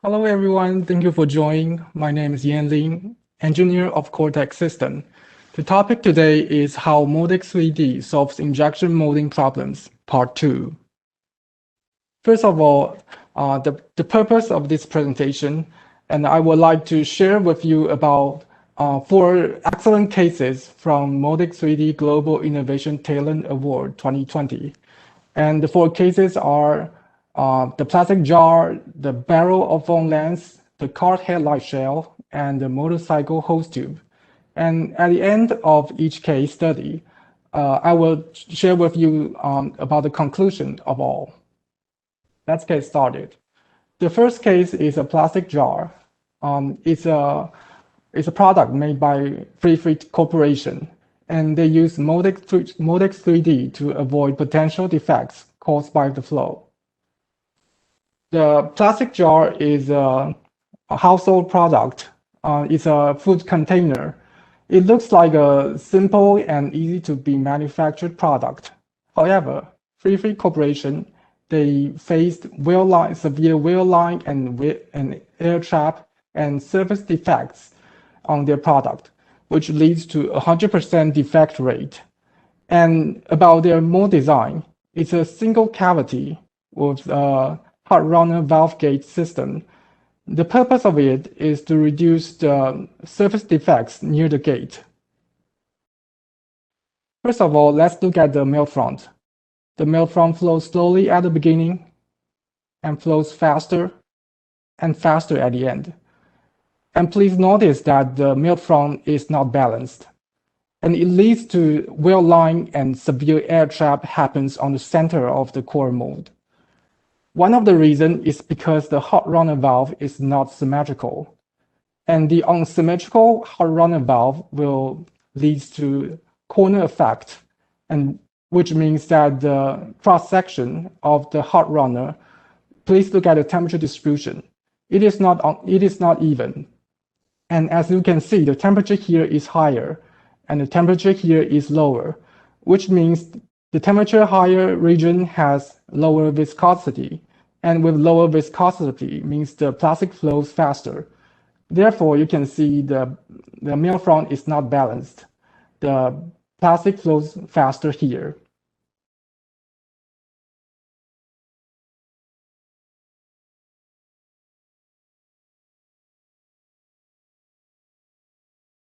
Hello everyone, thank you for joining. My name is Yan Lin, engineer of CoreTech System. The topic today is how Moldex3D solves injection molding problems, part 2. First of all, the purpose of this presentation, and I would like to share with you about 4 excellent cases from Moldex3D Global Innovation Talent Award 2020. And the 4 cases are the plastic jar, the barrel of foam lens, the car headlight shell, and the motorcycle hose tube. And at the end of each case study, I will share with you about the conclusion of all. Let's get started. The first case is a plastic jar. It's a product made by Free Corporation, and they use Moldex3D to avoid potential defects caused by the flow. The plastic jar is a household product. It's a food container. It looks like a simple and easy to be manufactured product. However, Free Corporation, they faced severe wheel line and air trap and surface defects on their product, which leads to 100% defect rate. And about their mold design, it's a single cavity with a hot runner valve gate system. The purpose of it is to reduce the surface defects near the gate. First of all, let's look at the melt front. The melt front flows slowly at the beginning and flows faster and faster at the end. And please notice that the melt front is not balanced, and it leads to wheel line and severe air trap happens on the center of the core mold. One of the reasons is because the hot runner valve is not symmetrical, and the unsymmetrical hot runner valve will lead to corner effect, and which means that the cross section of the hot runner, please look at the temperature distribution. It is not even. And as you can see, the temperature here is higher and the temperature here is lower, which means the temperature higher region has lower viscosity, and with lower viscosity means the plastic flows faster. Therefore, you can see the melt front is not balanced. The plastic flows faster here.